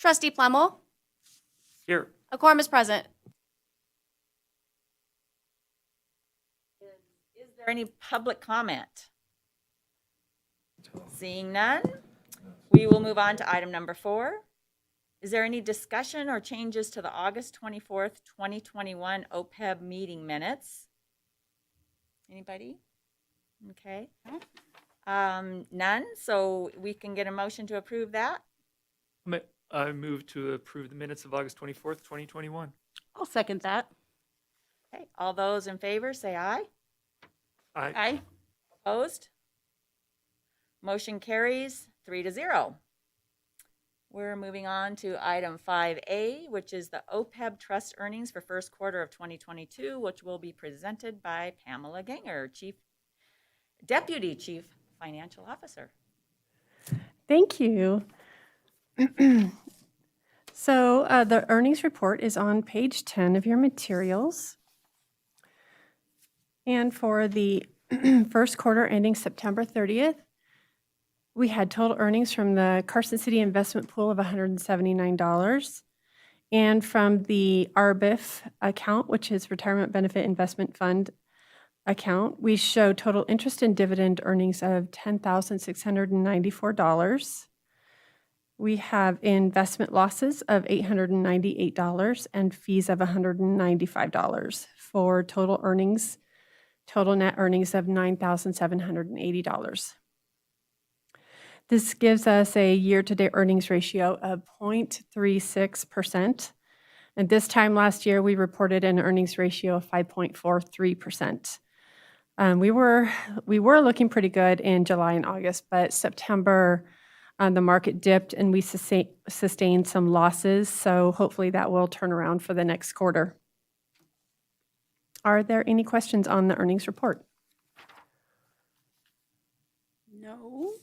Trustee Plemmel. Here. A quorum is present. Is there any public comment? Seeing none, we will move on to item number 4. Is there any discussion or changes to the August 24th, 2021 OPEB meeting minutes? Anybody? Okay. None, so we can get a motion to approve that. I move to approve the minutes of August 24th, 2021. I'll second that. Okay, all those in favor say aye. Aye. Opposed? Motion carries 3-0. We're moving on to item 5A, which is the OPEB trust earnings for first quarter of 2022, which will be presented by Pamela Ganger, Deputy Chief Financial Officer. Thank you. So the earnings report is on page 10 of your materials. And for the first quarter ending September 30th, we had total earnings from the Carson City investment pool of $179. And from the RBIF account, which is Retirement Benefit Investment Fund account, we show total interest and dividend earnings of $10,694. We have investment losses of $898 and fees of $195 for total net earnings of $9,780. This gives us a year-to-date earnings ratio of 0.36%. And this time last year, we reported an earnings ratio of 5.43%. We were looking pretty good in July and August, but September, the market dipped and we sustained some losses. So hopefully that will turn around for the next quarter. Are there any questions on the earnings report? No.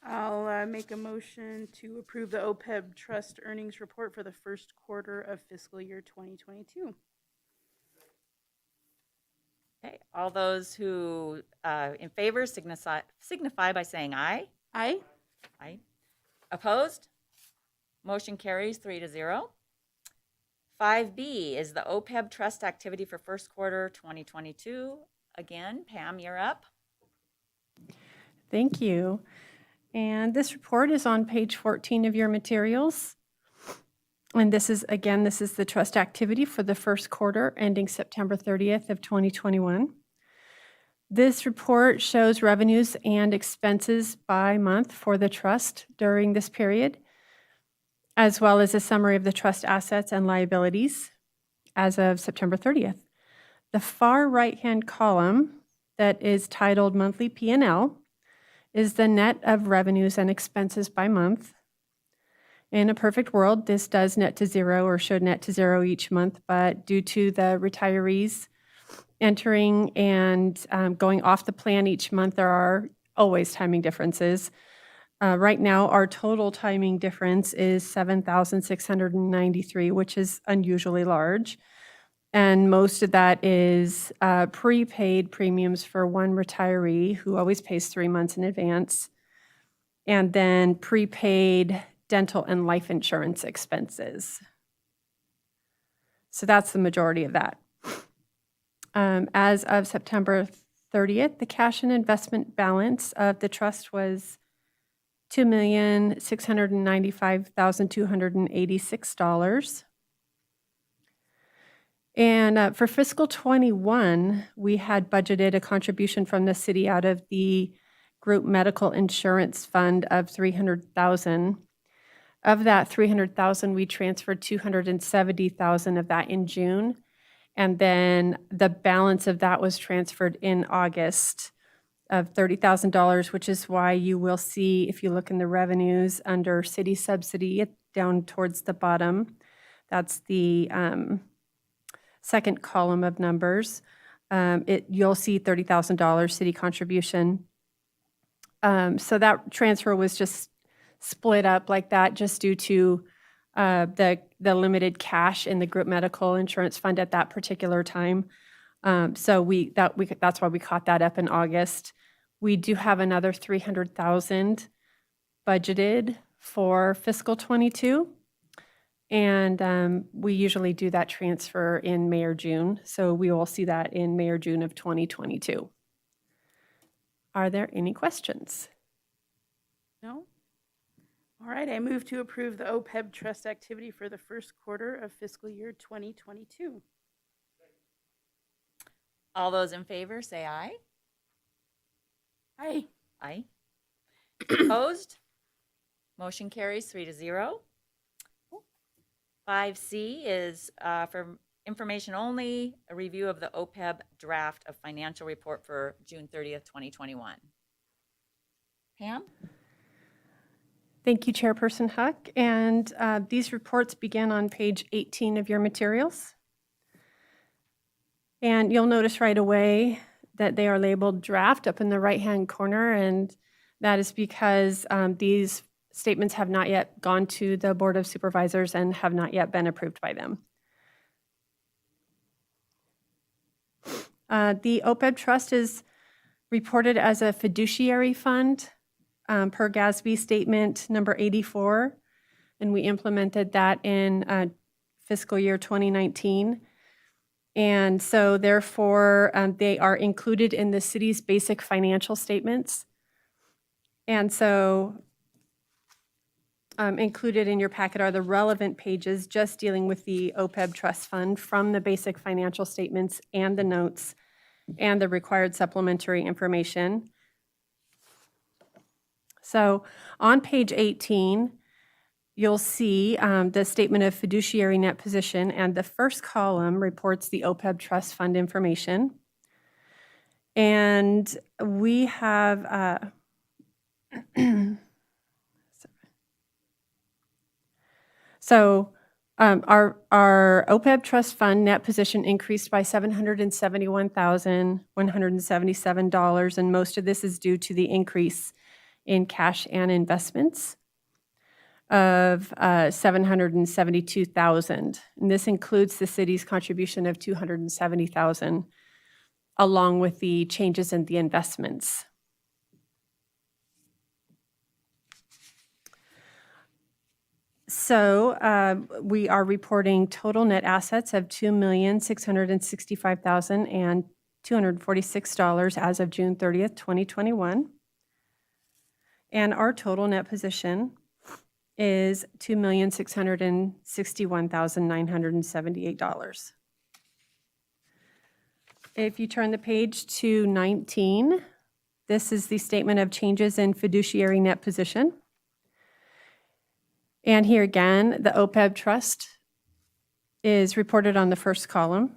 I'll make a motion to approve the OPEB trust earnings report for the first quarter of fiscal year 2022. Okay, all those who in favor signify by saying aye. Aye. Aye. Opposed? Motion carries 3-0. 5B is the OPEB trust activity for first quarter 2022. Again, Pam, you're up. Thank you. And this report is on page 14 of your materials. And this is the trust activity for the first quarter ending September 30th of 2021. This report shows revenues and expenses by month for the trust during this period, as well as a summary of the trust assets and liabilities as of September 30th. The far right-hand column that is titled Monthly P&L is the net of revenues and expenses by month. In a perfect world, this does net to zero or should net to zero each month, but due to the retirees entering and going off the plan each month, there are always timing differences. Right now, our total timing difference is $7,693, which is unusually large. And most of that is prepaid premiums for one retiree who always pays 3 months in advance, and then prepaid dental and life insurance expenses. So that's the majority of that. As of September 30th, the cash and investment balance of the trust was $2,695,286. And for fiscal 21, we had budgeted a contribution from the city out of the group medical insurance fund of $300,000. Of that $300,000, we transferred $270,000 of that in June. And then the balance of that was transferred in August of $30,000, which is why you will see, if you look in the revenues under city subsidy down towards the bottom, that's the second column of numbers. You'll see $30,000 city contribution. So that transfer was just split up like that just due to the limited cash in the group medical insurance fund at that particular time. So that's why we caught that up in August. We do have another $300,000 budgeted for fiscal '22. And we usually do that transfer in May or June. So we will see that in May or June of 2022. Are there any questions? No? All right, I move to approve the OPEB trust activity for the first quarter of fiscal year 2022. All those in favor, say aye. Aye. Aye. Opposed? Motion carries 3-0. 5C is for information only, a review of the OPEB draft of financial report for June 30th, 2021. Pam? Thank you, Chairperson Huck. And these reports begin on page 18 of your materials. And you'll notice right away that they are labeled draft up in the right-hand corner, and that is because these statements have not yet gone to the Board of Supervisors and have not yet been approved by them. The OPEB trust is reported as a fiduciary fund per GASB statement number 84, and we implemented that in fiscal year 2019. And so therefore, they are included in the city's basic financial statements. And so included in your packet are the relevant pages just dealing with the OPEB trust fund from the basic financial statements and the notes and the required supplementary information. So on page 18, you'll see the statement of fiduciary net position, and the first column reports the OPEB trust fund information. And we have our OPEB trust fund net position increased by $771,177, and most of this is due to the increase in cash and investments of $772,000. And this includes the city's contribution of $270,000, along with the changes in the investments. So we are reporting total net assets of $2,665,246 as of June 30th, 2021. And our total net position is $2,661,978. If you turn the page to 19, this is the statement of changes in fiduciary net position. And here again, the OPEB trust is reported on the first column.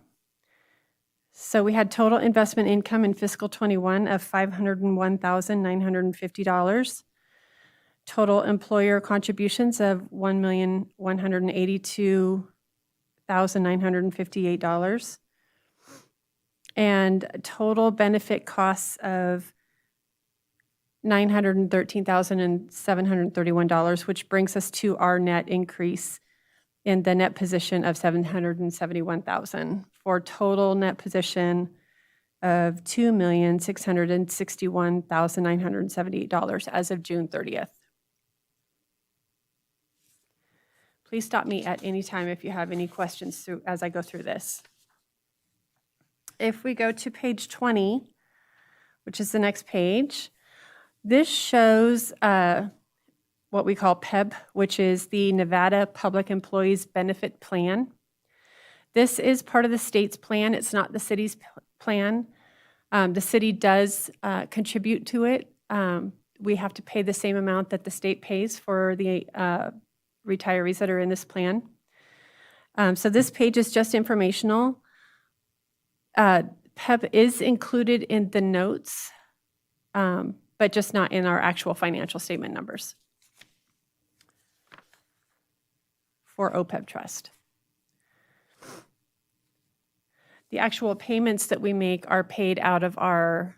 So we had total investment income in fiscal 21 of $501,950. Total employer contributions of $1,182,958. And total benefit costs of $913,731, which brings us to our net increase in the net position of $771,000 for total net position of $2,661,978 as of June 30th. Please stop me at any time if you have any questions as I go through this. If we go to page 20, which is the next page, this shows what we call PEBB, which is the Nevada Public Employees Benefit Plan. This is part of the state's plan. It's not the city's plan. The city does contribute to it. We have to pay the same amount that the state pays for the retirees that are in this plan. So this page is just informational. PEBB is included in the notes, but just not in our actual financial statement numbers for OPEB trust. The actual payments that we make are paid out of our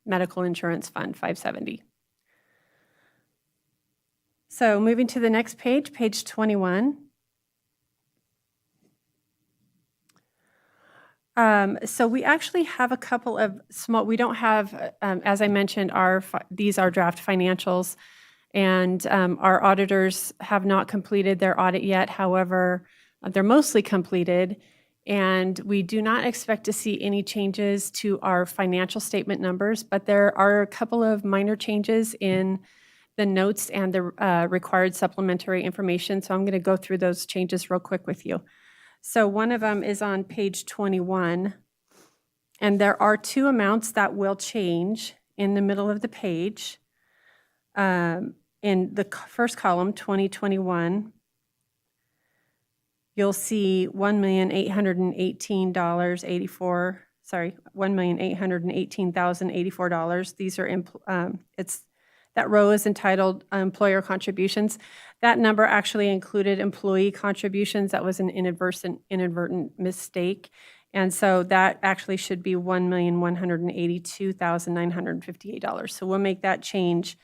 medical insurance fund, 570. So moving to the next page, page 21. So we actually have a couple of small, we don't have, as I mentioned, these are draft financials. And our auditors have not completed their audit yet. However, they're mostly completed. And we do not expect to see any changes to our financial statement numbers, but there are a couple of minor changes in the notes and the required supplementary information. So I'm going to go through those changes real quick with you. So one of them is on page 21. And there are two amounts that will change in the middle of the page. In the first column, 2021, you'll see $1,818,084. These are that row is entitled employer contributions. That number actually included employee contributions. That was an inadvertent mistake. And so that actually should be $1,182,958. So we'll make that change.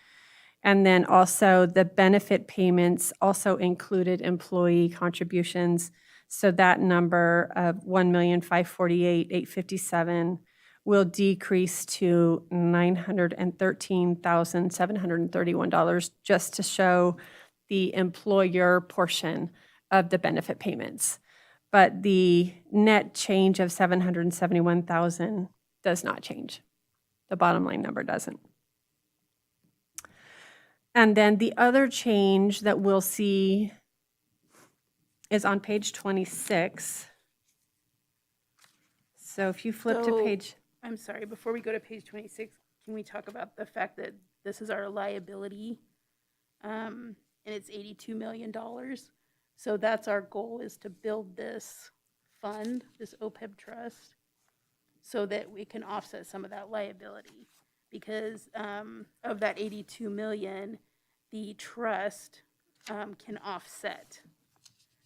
And then also the benefit payments also included employee contributions. So that number of $1,548,857 will decrease to $913,731 just to show the employer portion of the benefit payments. But the net change of $771,000 does not change. The bottom line number doesn't. And then the other change that we'll see is on page 26. So if you flip to So- page, I'm sorry, before we go to page 26, can we talk about the fact that this is our liability? And it's $82 million. So that's our goal, is to build this fund, this OPEB trust, so that we can offset some of that liability. Because of that 82 million, the trust can offset.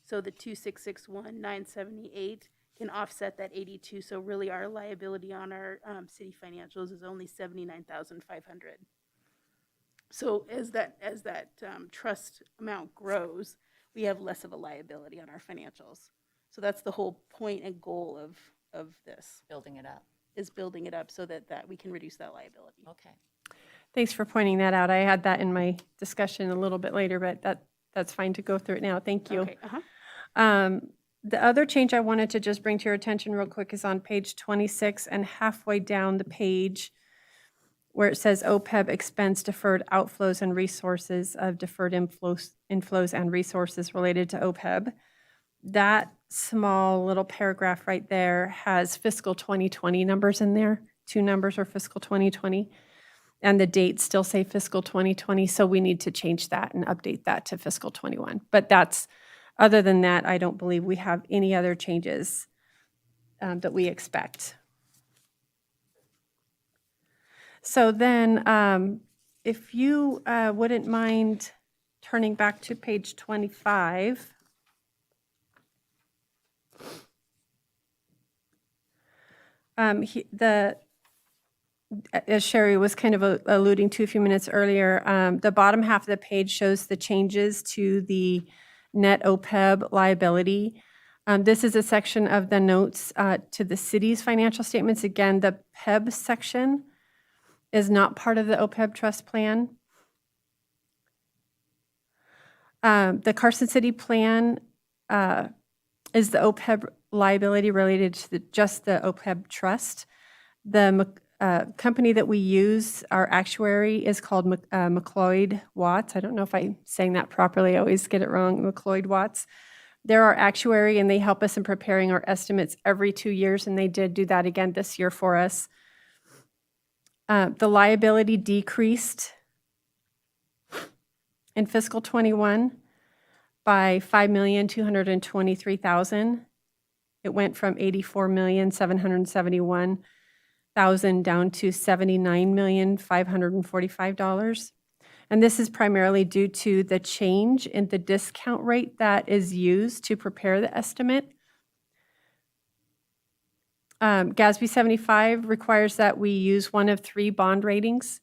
So the 2,661,978 can offset that 82. So really, our liability on our city financials is only 79,500. So as that trust amount grows, we have less of a liability on our financials. So that's the whole point and goal of this, Building it up. is building it up so that we can reduce that liability. Okay. thanks for pointing that out. I had that in my discussion a little bit later, but that's fine to go through it now. Thank you. Okay, The other change I wanted to just bring to your attention real quick is on page 26 and halfway down the page where it says OPEB expense deferred outflows and resources of deferred inflows and resources related to OPEB. That small little paragraph right there has fiscal 2020 numbers in there. Two numbers are fiscal 2020. And the dates still say fiscal 2020, so we need to change that and update that to fiscal 21. But other than that, I don't believe we have any other changes that we expect. So then, if you wouldn't mind turning back to page 25. As Sherry was kind of alluding to a few minutes earlier, the bottom half of the page shows the changes to the net OPEB liability. This is a section of the notes to the city's financial statements. Again, the PEBB section is not part of the OPEB trust plan. The Carson City plan is the OPEB liability related to just the OPEB trust. The company that we use, our actuary, is called McLeod Watts. I don't know if I'm saying that properly. I always get it wrong, McLeod Watts. They're our actuary, and they help us in preparing our estimates every 2 years, and they did do that again this year for us. The liability decreased in fiscal 21 by $5,223,000. It went from $84,771,000 down to $79,545. And this is primarily due to the change in the discount rate that is used to prepare the estimate. GASB 75 requires that we use one of 3 bond ratings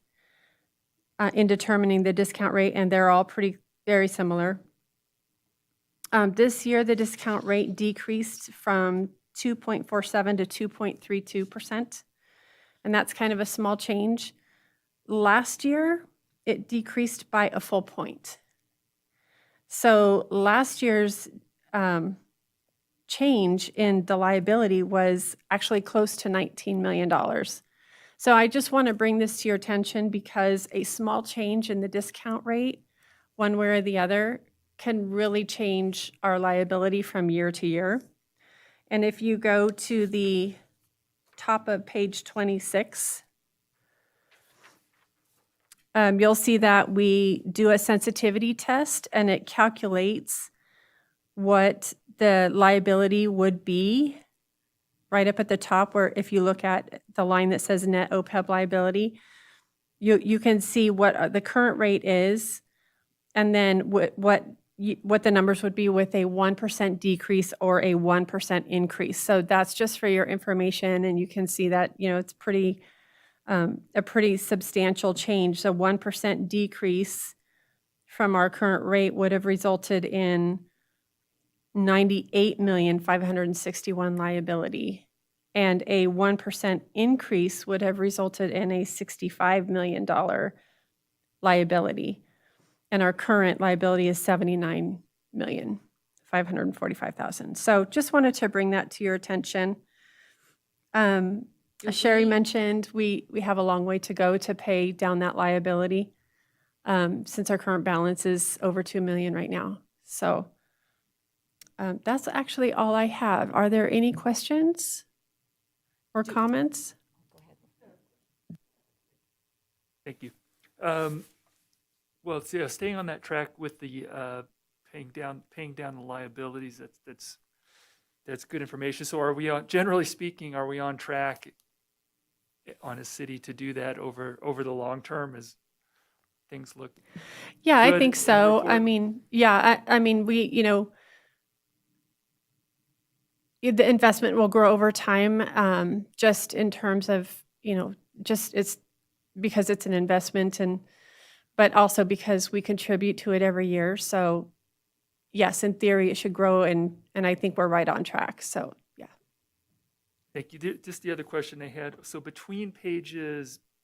in determining the discount rate, and they're all very similar. This year, the discount rate decreased from 2.47 to 2.32%, and that's kind of a small change. Last year, it decreased by a full point. So last year's change in the liability was actually close to $19 million. So I just want to bring this to your attention because a small change in the discount rate, one way or the other, can really change our liability from year to year. And if you go to the top of page 26, you'll see that we do a sensitivity test and it calculates what the liability would be right up at the top, where if you look at the line that says net OPEB liability, you can see what the current rate is and then what the numbers would be with a 1% decrease or a 1% increase. So that's just for your information, and you can see that, it's pretty a pretty substantial change. So 1% decrease from our current rate would have resulted in 98,561,000 liability, and a 1% increase would have resulted in a $65 million liability. And our current liability is 79,545,000. So just wanted to bring that to your attention. As Sherry mentioned, we have a long way to go to pay down that liability, since our current balance is over $2 million right now. So that's actually all I have. Are there any questions or comments? Thank you. Well, staying on that track with the paying down the liabilities, that's good information. So are we generally speaking, are we on track on a city to do that over the long term as things look? Yeah, I good think in the so. report? I mean, yeah, I mean, we, the investment will grow over time, just in terms of, just it's because it's an investment, but also because we contribute to it every year. So yes, in theory, it should grow, and I think we're right on track. So yeah. Thank you. Just the other question I had. So between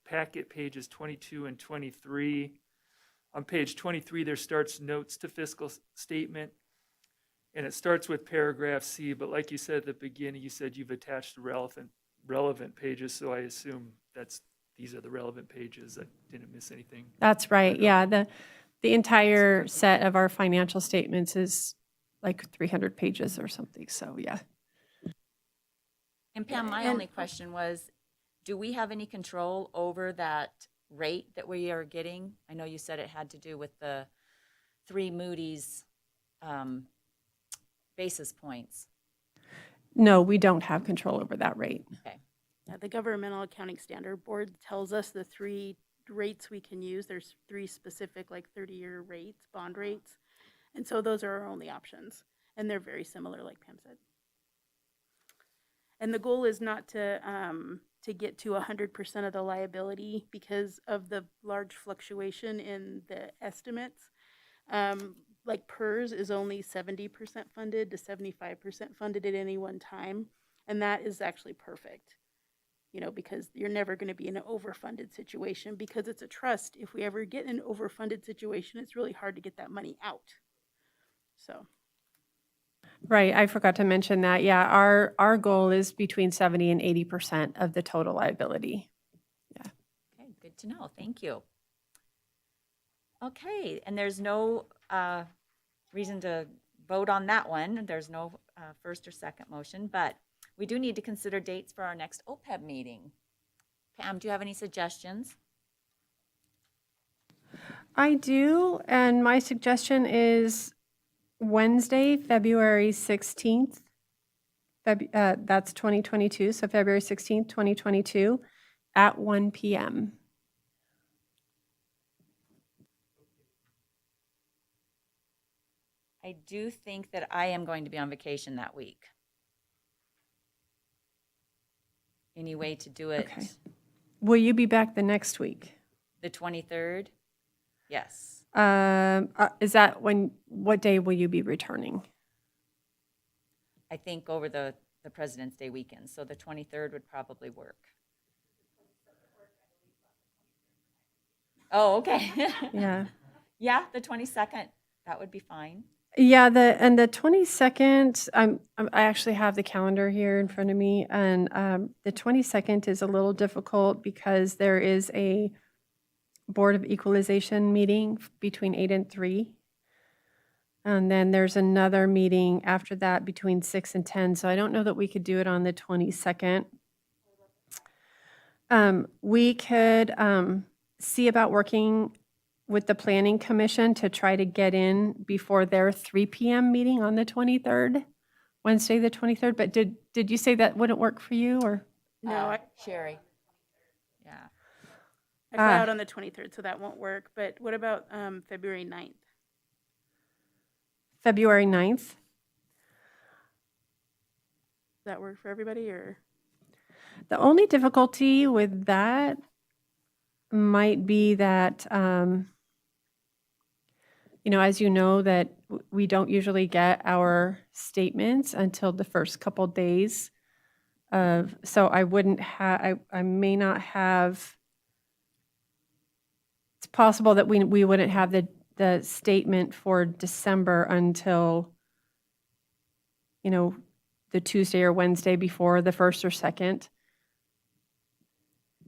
packet pages 22 and 23, on page 23, there starts notes to fiscal statement. And it starts with paragraph C, but like you said at the beginning, you said you've attached the relevant pages, so I assume these are the relevant pages. I didn't miss anything. That's right. Yeah, the entire set of our financial statements is like 300 pages or something. So yeah. And Pam, my only question was, do we have any control over that rate that we are getting? I know you said it had to do with the 3 Moody's basis points. No, we don't have control over that rate. Okay. The Governmental Accounting Standard Board tells us the 3 rates we can use. There's 3 specific, like 30-year rates, bond rates. And so those are our only options. And they're very similar, like Pam said. And the goal is not to get to 100% of the liability because of the large fluctuation in the estimates. Like PERS is only 70% funded to 75% funded at any one time. And that is actually perfect, because you're never going to be in an overfunded situation because it's a trust. If we ever get in an overfunded situation, it's really hard to get that money out. So. Right, I forgot to mention that. Yeah, our goal is between 70 and 80% of the total liability. Yeah. Okay, good to know. Thank you. Okay, and there's no reason to vote on that one. There's no first or second motion, but we do need to consider dates for our next OPEB meeting. Pam, do you have any suggestions? I do, and my suggestion is Wednesday, February 16th. That's 2022, so February 16th, 2022 at 1 p.m. I do think that I am going to be on vacation that week. Any way to do it? Okay. Will you be back the next week? The 23rd? Yes. Is that what day will you be returning? I think over the President's Day weekend, so the 23rd would probably work. Oh, okay. Yeah. Yeah, the 22nd, that would be fine. Yeah, the 22nd, I actually have the calendar here in front of me, and the 22nd is a little difficult because there is a Board of Equalization meeting between 8 and 3. And then there's another meeting after that between 6 and 10, so I don't know that we could do it on the 22nd. We could see about working with the Planning Commission to try to get in before their 3 p.m. meeting on the 23rd, Wednesday, the 23rd. But did you say that wouldn't work for you, or? No, Sherry. Yeah. I fly out on the 23rd, so that won't work. But what about February 9th? February 9th? Does that work for everybody, or? The only difficulty with that might be that, as you know, that we don't usually get our statements until the first couple days of, so I wouldn't have, I may not have, it's possible that we wouldn't have the statement for December until, the Tuesday or Wednesday before the 1st or 2nd.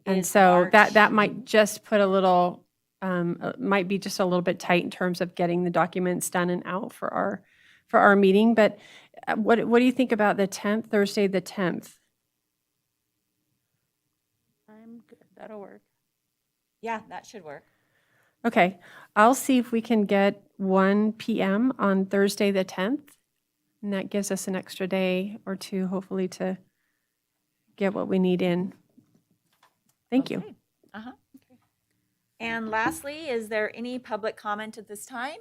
And Is so that March- might just put a little, might be just a little bit tight in terms of getting the documents done and out for our meeting. But what do you think about the 10th, Thursday, the 10th? I'm good. That'll work. Yeah, that should work. Okay, I'll see if we can get 1 p.m. on Thursday, the 10th. And that gives us an extra day or two, hopefully, to get what we need in. Thank you. Okay. Uh-huh. Okay. And lastly, is there any public comment at this time?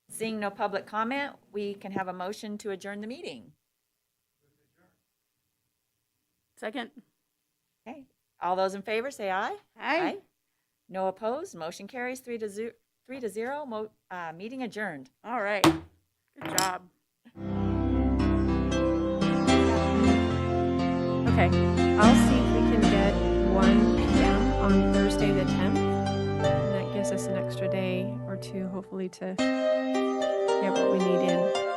Seeing no public comment, we can have a motion to adjourn the meeting. Second. Okay. All those in favor, say aye. Aye. No opposed. Motion carries 3-0. Meeting adjourned. All right. Good job. Okay, I'll see if we can get 1 p.m. on Thursday, the 10th. And that gives us an extra day or two, hopefully, to get what we need in.